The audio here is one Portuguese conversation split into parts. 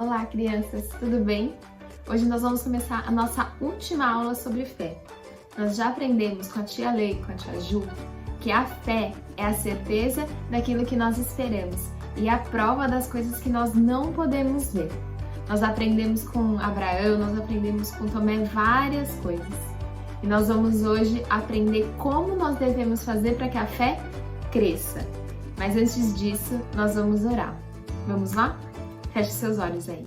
Olá, crianças, tudo bem? Hoje nós vamos começar a nossa última aula sobre fé. Nós já aprendemos com a tia Lei, com a tia Ju, que a fé é a certeza daquilo que nós esperamos e a prova das coisas que nós não podemos ver. Nós aprendemos com Abraão, nós aprendemos com Tomé várias coisas. E nós vamos hoje aprender como nós devemos fazer para que a fé cresça. Mas antes disso, nós vamos orar. Vamos lá? Feche seus olhos aí.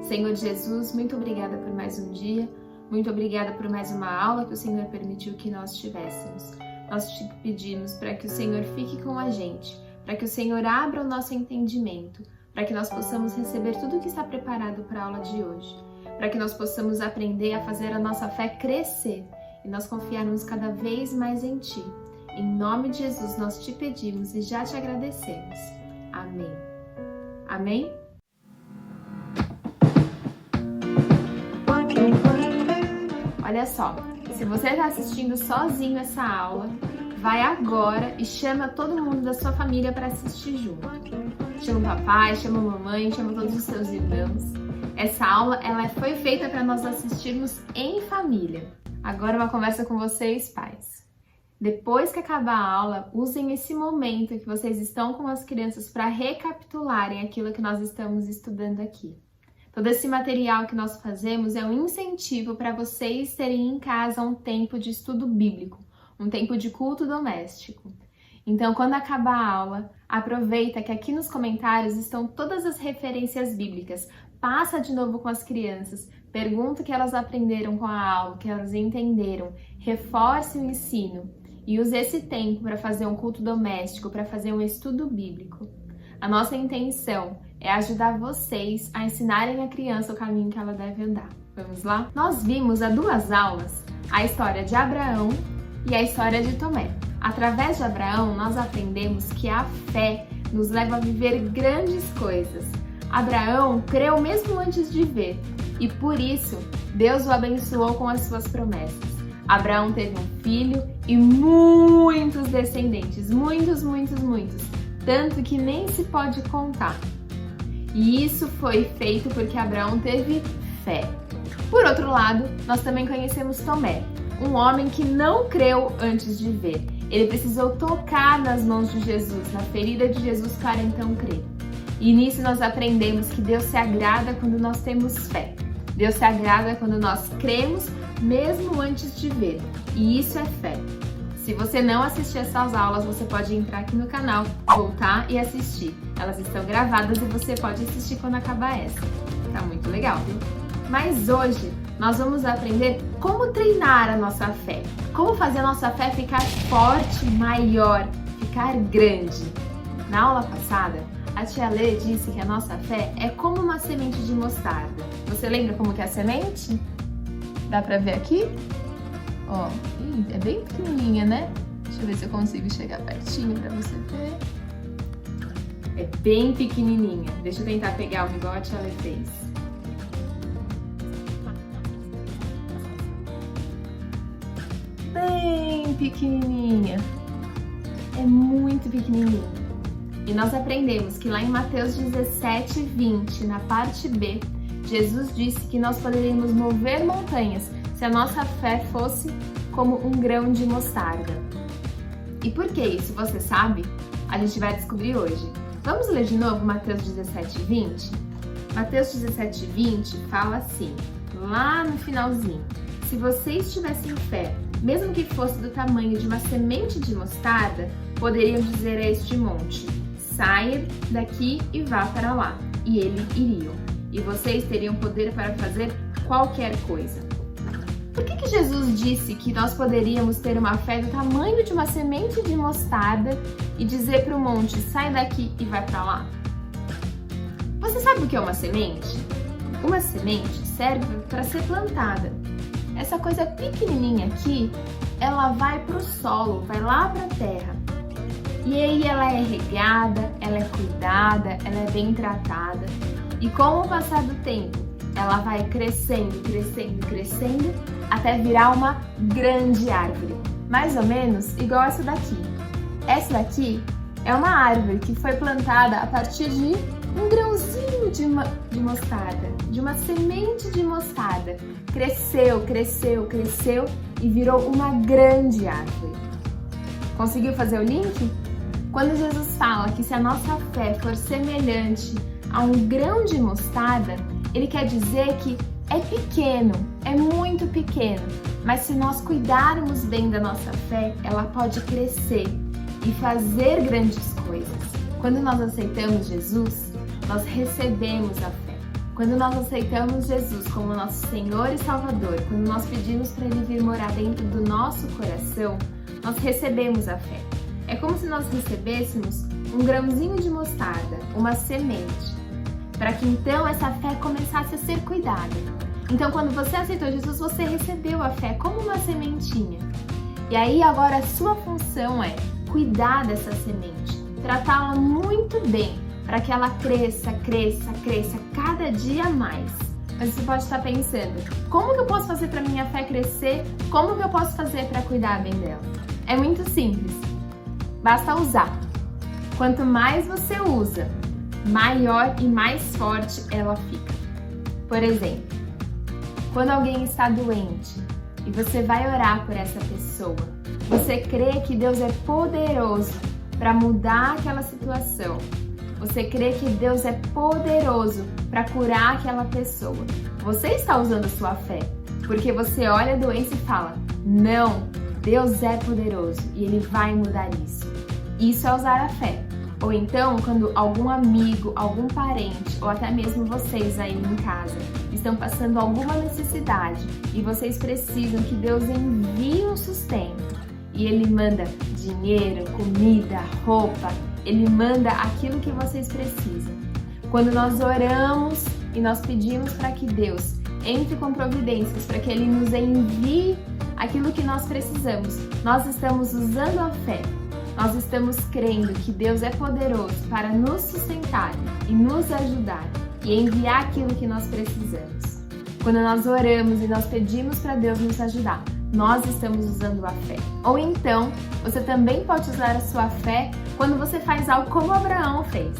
Senhor Jesus, muito obrigada por mais um dia, muito obrigada por mais uma aula que o Senhor permitiu que nós tivéssemos. Nós te pedimos para que o Senhor fique com a gente, para que o Senhor abra o nosso entendimento, para que nós possamos receber tudo o que está preparado para a aula de hoje, para que nós possamos aprender a fazer a nossa fé crescer e nós confiarmos cada vez mais em Ti. Em nome de Jesus nós te pedimos e já te agradecemos. Amém. Amém? Olha só, se você está assistindo sozinho essa aula, vai agora e chama todo mundo da sua família para assistir junto. Chama o papai, chama a mamãe, chama todos os seus irmãos. Essa aula ela foi feita para nós assistirmos em família. Agora uma conversa com vocês, pais. Depois que acabar a aula, usem esse momento que vocês estão com as crianças para recapitularem aquilo que nós estamos estudando aqui. Todo esse material que nós fazemos é um incentivo para vocês terem em casa um tempo de estudo bíblico, um tempo de culto doméstico. Então, quando acabar a aula, aproveita que aqui nos comentários estão todas as referências bíblicas. Passa de novo com as crianças, pergunta o que elas aprenderam com a aula, o que elas entenderam, reforce o ensino e use esse tempo para fazer um culto doméstico, para fazer um estudo bíblico. A nossa intenção é ajudar vocês a ensinarem a criança o caminho que ela deve andar. Vamos lá? Nós vimos há 2 aulas a história de Abraão e a história de Tomé. Através de Abraão, nós aprendemos que a fé nos leva a viver grandes coisas. Abraão creu mesmo antes de ver e por isso Deus o abençoou com as suas promessas. Abraão teve um filho e muitos descendentes, muitos, tanto que nem se pode contar. E isso foi feito porque Abraão teve fé. Por outro lado, nós também conhecemos Tomé, um homem que não creu antes de ver. Ele precisou tocar nas mãos de Jesus, na ferida de Jesus, para então crer. E nisso nós aprendemos que Deus se agrada quando nós temos fé. Deus se agrada quando nós cremos mesmo antes de ver. E isso é fé. Se você não assistir essas aulas, você pode entrar aqui no canal, voltar e assistir. Elas estão gravadas e você pode assistir quando acabar essa. Tá muito legal, viu? Mas hoje nós vamos aprender como treinar a nossa fé. Como fazer a nossa fé ficar forte, maior, ficar grande. Na aula passada, a tia Lê disse que a nossa fé é como uma semente de mostarda. Você lembra como que é a semente? Dá pra ver aqui? Ó, é bem pequenininha, né? Deixa eu ver se eu consigo chegar pertinho pra você ver. É bem pequenininha. Deixa eu tentar pegar o igual a tia Lê fez. Bem pequenininha. É muito pequenininha. E nós aprendemos que lá em Mateus 17:20, na parte B, Jesus disse que nós poderíamos mover montanhas se a nossa fé fosse como um grão de mostarda. E por que isso, você sabe? A gente vai descobrir hoje. Vamos ler de novo Mateus 17:20? Mateus 17:20 fala assim, lá no finalzinho: se vocês tivessem fé, mesmo que fosse do tamanho de uma semente de mostarda, poderiam dizer a este monte: saia daqui e vá para lá, e eles iriam. E vocês teriam poder para fazer qualquer coisa. Por que Jesus disse que nós poderíamos ter uma fé do tamanho de uma semente de mostarda e dizer para o monte, sai daqui e vai para lá? Você sabe o que é uma semente? Uma semente serve para ser plantada. Essa coisa pequenininha aqui, ela vai para o solo, vai lá para a terra. E aí ela é regada, ela é cuidada, ela é bem tratada. E com o passar do tempo, ela vai crescendo, até virar uma grande árvore. Mais ou menos igual essa daqui. Essa daqui é uma árvore que foi plantada a partir de um grãozinho de mostarda, de uma semente de mostarda. Cresceu, cresceu, cresceu e virou uma grande árvore. Conseguiu fazer o link? Quando Jesus fala que se a nossa fé for semelhante a um grão de mostarda, ele quer dizer que é pequeno, é muito pequeno, mas se nós cuidarmos bem da nossa fé, ela pode crescer e fazer grandes coisas. Quando nós aceitamos Jesus, nós recebemos a fé. Quando nós aceitamos Jesus como nosso Senhor e Salvador, quando nós pedimos para Ele vir morar dentro do nosso coração, nós recebemos a fé. É como se nós recebêssemos um grãozinho de mostarda, uma semente, para que então essa fé começasse a ser cuidada. Então, quando você aceitou Jesus, você recebeu a fé como uma sementinha. E aí agora a sua função é cuidar dessa semente, tratá-la muito bem, para que ela cresça, cresça, cresça cada dia mais. Mas você pode estar pensando, como que eu posso fazer para minha fé crescer? Como que eu posso fazer para cuidar bem dela? É muito simples, basta usar. Quanto mais você usa, maior e mais forte ela fica. Por exemplo, quando alguém está doente e você vai orar por essa pessoa, você crê que Deus é poderoso para mudar aquela situação. Você crê que Deus é poderoso para curar aquela pessoa. Você está usando a sua fé, porque você olha a doença e fala, não, Deus é poderoso e Ele vai mudar isso. Isso é usar a fé. Ou então, quando algum amigo, algum parente, ou até mesmo vocês aí em casa, estão passando alguma necessidade e vocês precisam que Deus envie um sustento. E Ele manda dinheiro, comida, roupa, Ele manda aquilo que vocês precisam. Quando nós oramos e nós pedimos para que Deus entre com providências, para que Ele nos envie aquilo que nós precisamos, nós estamos usando a fé. Nós estamos crendo que Deus é poderoso para nos sustentar e nos ajudar e enviar aquilo que nós precisamos. Quando nós oramos e nós pedimos para Deus nos ajudar, nós estamos usando a fé. Ou então, você também pode usar a sua fé quando você faz algo como Abraão fez.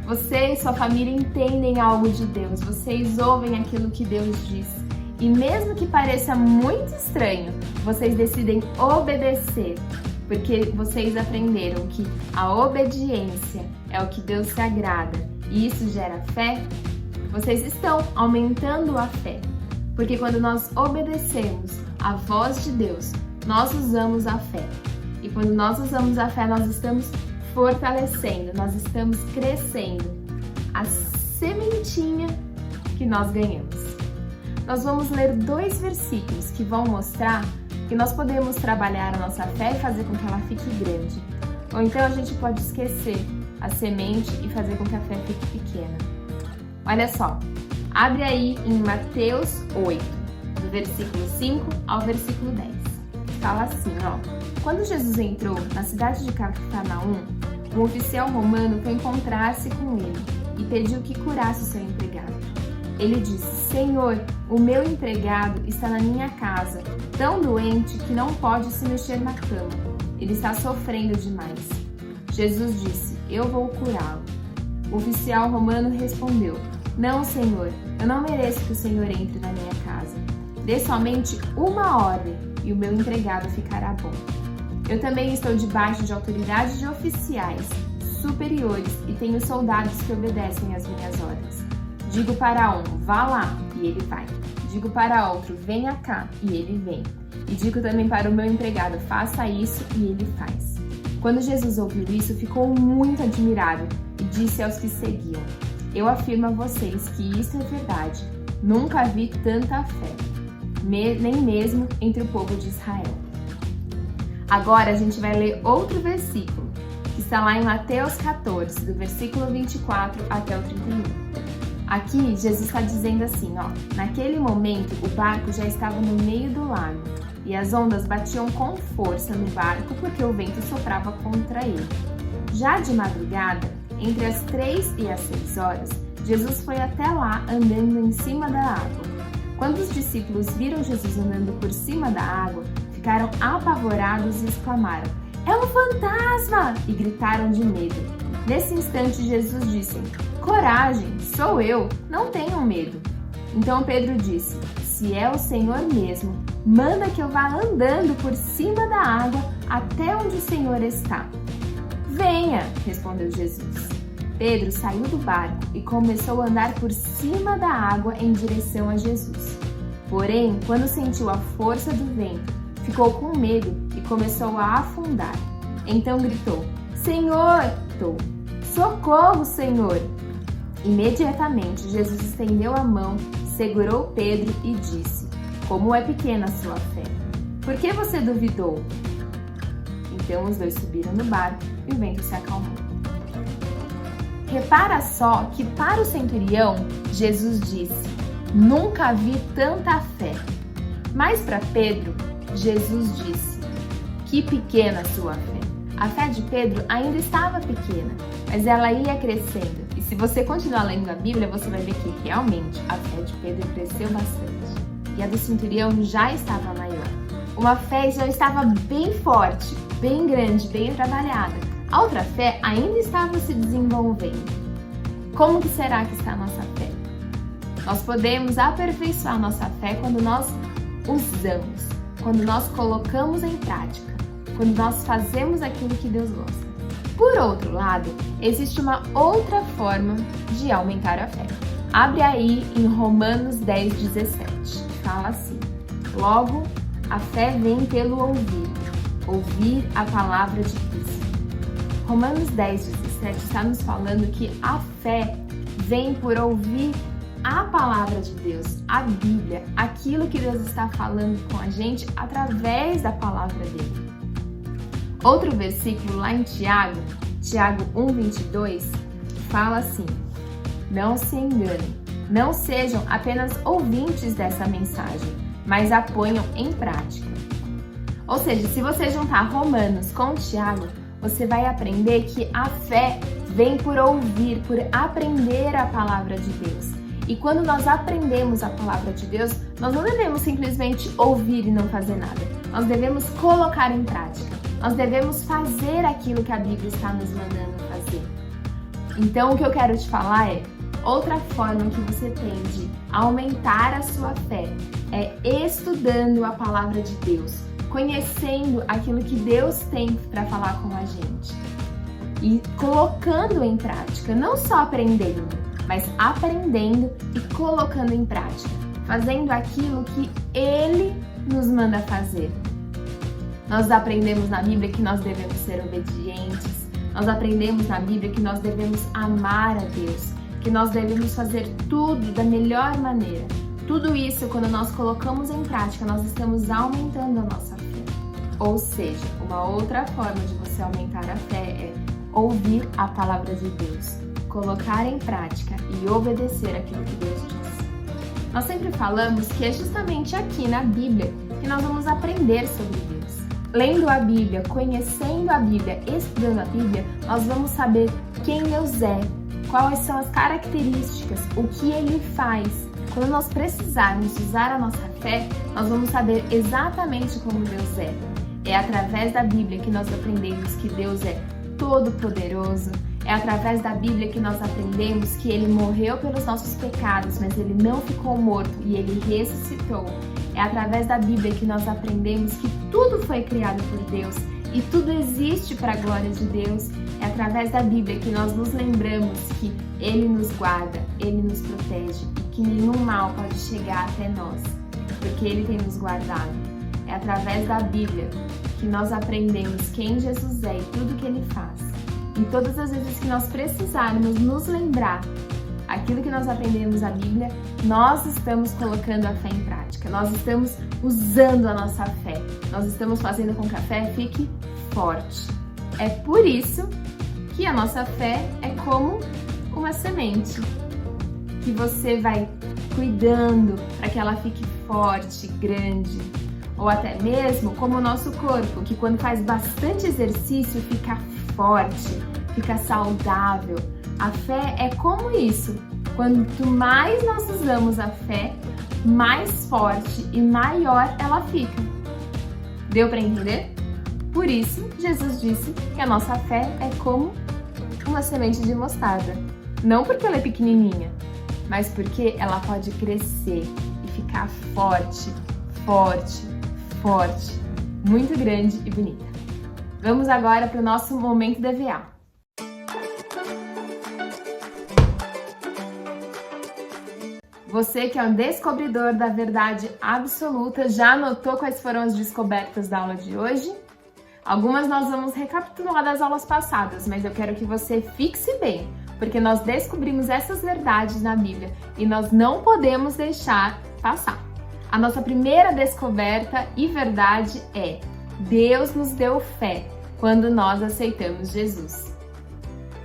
Você e sua família entendem algo de Deus, vocês ouvem aquilo que Deus diz. E mesmo que pareça muito estranho, vocês decidem obedecer. Porque vocês aprenderam que a obediência é o que Deus se agrada e isso gera fé, vocês estão aumentando a fé. Porque quando nós obedecemos a voz de Deus, nós usamos a fé. E quando nós usamos a fé, nós estamos fortalecendo, nós estamos crescendo a sementinha que nós ganhamos. Nós vamos ler 2 versículos que vão mostrar que nós podemos trabalhar a nossa fé e fazer com que ela fique grande. Ou então a gente pode esquecer a semente e fazer com que a fé fique pequena. Olha só, abre aí em Mateus 8, do versículo 5 ao versículo 10. Fala assim, ó. Quando Jesus entrou na cidade de Cafarnaum, um oficial romano foi encontrar-se com ele e pediu que curasse o seu empregado. Ele disse, Senhor, o meu empregado está na minha casa, tão doente que não pode se mexer na cama. Ele está sofrendo demais. Jesus disse, eu vou curá-lo. O oficial romano respondeu, não, Senhor, eu não mereço que o Senhor entre na minha casa. Dê somente uma ordem e o meu empregado ficará bom. Eu também estou debaixo de autoridade de oficiais superiores e tenho soldados que obedecem às minhas ordens. Digo para um, vá lá, e ele vai. Digo para outro, venha cá, e ele vem. E digo também para o meu empregado, faça isso, e ele faz. Quando Jesus ouviu isso, ficou muito admirado e disse aos que seguiam, eu afirmo a vocês que isso é verdade. Nunca vi tanta fé, nem mesmo entre o povo de Israel. Agora a gente vai ler outro versículo, que está lá em Mateus 14, do versículo 24 até o 31. Aqui, Jesus está dizendo assim, ó, naquele momento o barco já estava no meio do lago e as ondas batiam com força no barco porque o vento soprava contra ele. Já de madrugada, entre as 3 e as 6 horas, Jesus foi até lá andando em cima da água. Quando os discípulos viram Jesus andando por cima da água, ficaram apavorados e exclamaram, "É um fantasma!" e gritaram de medo. Nesse instante, Jesus disse: "Coragem, sou eu, não tenham medo." Então Pedro disse: "Se é o Senhor mesmo, manda que eu vá andando por cima da água até onde o Senhor está." "Venha," respondeu Jesus. Pedro saiu do barco e começou a andar por cima da água em direção a Jesus. Porém, quando sentiu a força do vento, ficou com medo e começou a afundar. Então gritou: "Senhor, socorro, Senhor!" Imediatamente, Jesus estendeu a mão, segurou Pedro e disse: "Como é pequena a sua fé! Por que você duvidou?" Então os dois subiram no barco e o vento se acalmou. Repara só que para o centurião, Jesus disse: "Nunca vi tanta fé." Mas para Pedro, Jesus disse: "Que pequena a sua fé." A fé de Pedro ainda estava pequena, mas ela ia crescendo. E se você continuar lendo a Bíblia, você vai ver que realmente a fé de Pedro cresceu bastante. E a do centurião já estava maior. Uma fé já estava bem forte, bem grande, bem trabalhada. A outra fé ainda estava se desenvolvendo. Como que será que está a nossa fé? Nós podemos aperfeiçoar nossa fé quando nós usamos, quando nós colocamos em prática, quando nós fazemos aquilo que Deus gosta. Por outro lado, existe uma outra forma de aumentar a fé. Abre aí em Romanos 10:17. Fala assim: "Logo, a fé vem pelo ouvir a palavra de Cristo." Romanos 10:17 está nos falando que a fé vem por ouvir a palavra de Deus, a Bíblia, aquilo que Deus está falando com a gente através da palavra dele. Outro versículo lá em Tiago 1:22, fala assim: "Não se enganem, não sejam apenas ouvintes dessa mensagem, mas a ponham em prática." Ou seja, se você juntar Romanos com Tiago, você vai aprender que a fé vem por ouvir, por aprender a palavra de Deus. E quando nós aprendemos a palavra de Deus, nós não devemos simplesmente ouvir e não fazer nada. Nós devemos colocar em prática. Nós devemos fazer aquilo que a Bíblia está nos mandando fazer. Então, o que eu quero te falar é: outra forma que você tem de aumentar a sua fé é estudando a palavra de Deus, conhecendo aquilo que Deus tem para falar com a gente e colocando em prática, não só aprendendo, mas aprendendo e colocando em prática, fazendo aquilo que Ele nos manda fazer. Nós aprendemos na Bíblia que nós devemos ser obedientes, nós aprendemos na Bíblia que nós devemos amar a Deus, que nós devemos fazer tudo da melhor maneira. Tudo isso, quando nós colocamos em prática, nós estamos aumentando a nossa fé. Ou seja, uma outra forma de você aumentar a fé é ouvir a palavra de Deus, colocar em prática e obedecer aquilo que Deus diz. Nós sempre falamos que é justamente aqui na Bíblia que nós vamos aprender sobre Deus. Lendo a Bíblia, conhecendo a Bíblia, estudando a Bíblia, nós vamos saber quem Deus é, quais são as características, o que Ele faz. Quando nós precisarmos usar a nossa fé, nós vamos saber exatamente como Deus é. É através da Bíblia que nós aprendemos que Deus é todo-poderoso. É através da Bíblia que nós aprendemos que Ele morreu pelos nossos pecados, mas Ele não ficou morto e Ele ressuscitou. É através da Bíblia que nós aprendemos que tudo foi criado por Deus e tudo existe para a glória de Deus. É através da Bíblia que nós nos lembramos que Ele nos guarda, Ele nos protege e que nenhum mal pode chegar até nós, porque Ele tem nos guardado. É através da Bíblia que nós aprendemos quem Jesus é e tudo que Ele faz. E todas as vezes que nós precisarmos nos lembrar aquilo que nós aprendemos na Bíblia, nós estamos colocando a fé em prática, nós estamos usando a nossa fé, nós estamos fazendo com que a fé fique forte. É por isso que a nossa fé é como uma semente, que você vai cuidando para que ela fique forte, grande, ou até mesmo como o nosso corpo, que quando faz bastante exercício fica forte, fica saudável. A fé é como isso. Quanto mais nós usamos a fé, mais forte e maior ela fica. Deu para entender? Por isso, Jesus disse que a nossa fé é como uma semente de mostarda. Não porque ela é pequenininha, mas porque ela pode crescer e ficar forte, forte, forte, muito grande e bonita. Vamos agora para o nosso momento DVA. Você que é um descobridor da verdade absoluta, já anotou quais foram as descobertas da aula de hoje? Algumas nós vamos recapitular das aulas passadas, mas eu quero que você fixe bem, porque nós descobrimos essas verdades na Bíblia e nós não podemos deixar passar. A nossa primeira descoberta e verdade é: Deus nos deu fé quando nós aceitamos Jesus.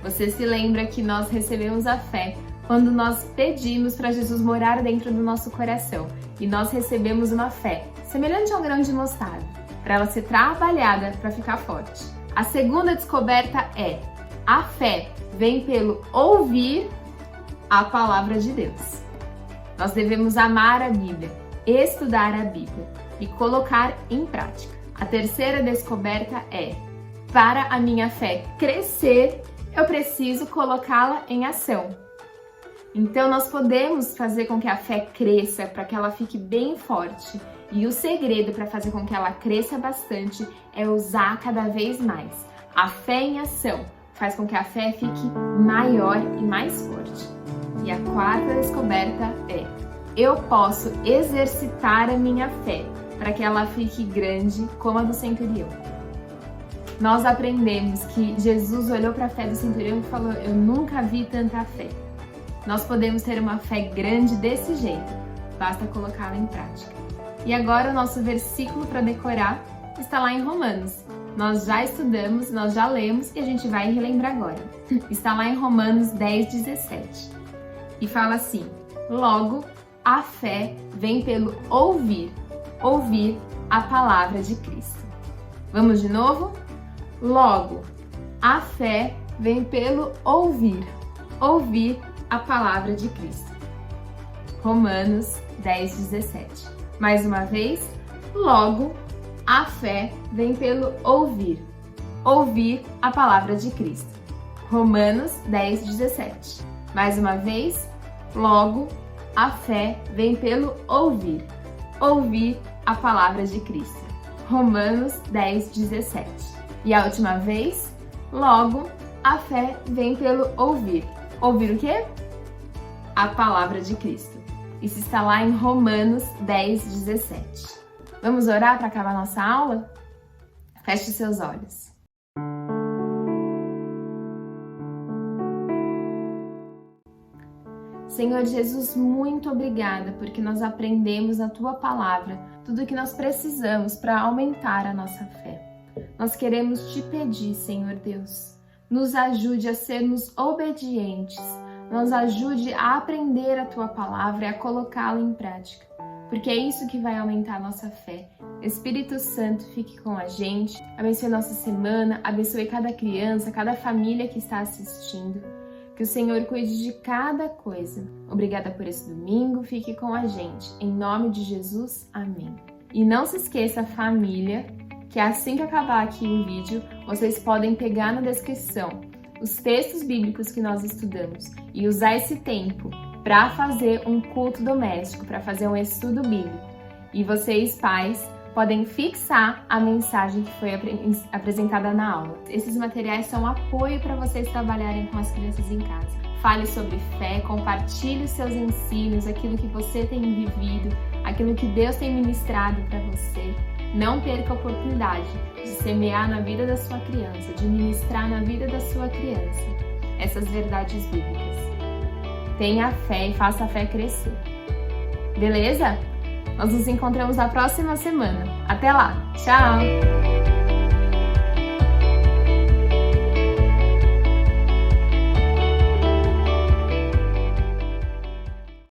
Você se lembra que nós recebemos a fé quando nós pedimos para Jesus morar dentro do nosso coração e nós recebemos uma fé semelhante ao grão de mostarda, para ela ser trabalhada para ficar forte. A segunda descoberta é: a fé vem pelo ouvir a palavra de Deus. Nós devemos amar a Bíblia, estudar a Bíblia e colocar em prática. A terceira descoberta é: para a minha fé crescer, eu preciso colocá-la em ação. Então nós podemos fazer com que a fé cresça para que ela fique bem forte. E o segredo para fazer com que ela cresça bastante é usar cada vez mais. A fé em ação faz com que a fé fique maior e mais forte. E a quarta descoberta é: eu posso exercitar a minha fé para que ela fique grande como a do centurião. Nós aprendemos que Jesus olhou para a fé do centurião e falou: eu nunca vi tanta fé. Nós podemos ter uma fé grande desse jeito, basta colocá-la em prática. E agora o nosso versículo para decorar está lá em Romanos. Nós já estudamos, nós já lemos e a gente vai relembrar agora. Está lá em Romanos 10:17 e fala assim: logo, a fé vem pelo ouvir a palavra de Cristo. Vamos de novo? Logo, a fé vem pelo ouvir a palavra de Cristo. Romanos 10:17. Mais uma vez, logo, a fé vem pelo ouvir a palavra de Cristo. Romanos 10:17. Mais uma vez, logo, a fé vem pelo ouvir a palavra de Cristo. Romanos 10:17. E a última vez, logo, a fé vem pelo ouvir. Ouvir o quê? A palavra de Cristo. Isso está lá em Romanos 10:17. Vamos orar para acabar nossa aula? Feche seus olhos. Senhor Jesus, muito obrigada porque nós aprendemos na Tua Palavra tudo o que nós precisamos para aumentar a nossa fé. Nós queremos Te pedir, Senhor Deus, nos ajude a sermos obedientes, nos ajude a aprender a Tua Palavra e a colocá-la em prática, porque é isso que vai aumentar a nossa fé. Espírito Santo, fique com a gente, abençoe a nossa semana, abençoe cada criança, cada família que está assistindo. Que o Senhor cuide de cada coisa. Obrigada por esse domingo, fique com a gente. Em nome de Jesus, amém. E não se esqueça, família, que assim que acabar aqui o vídeo, vocês podem pegar na descrição os textos bíblicos que nós estudamos e usar esse tempo para fazer um culto doméstico, para fazer um estudo bíblico. E vocês, pais, podem fixar a mensagem que foi apresentada na aula. Esses materiais são apoio para vocês trabalharem com as crianças em casa. Fale sobre fé, compartilhe os seus ensinos, aquilo que você tem vivido, aquilo que Deus tem ministrado para você. Não perca a oportunidade de semear na vida da sua criança, de ministrar na vida da sua criança essas verdades bíblicas. Tenha fé e faça a fé crescer. Beleza? Nós nos encontramos na próxima semana. Até lá! Tchau!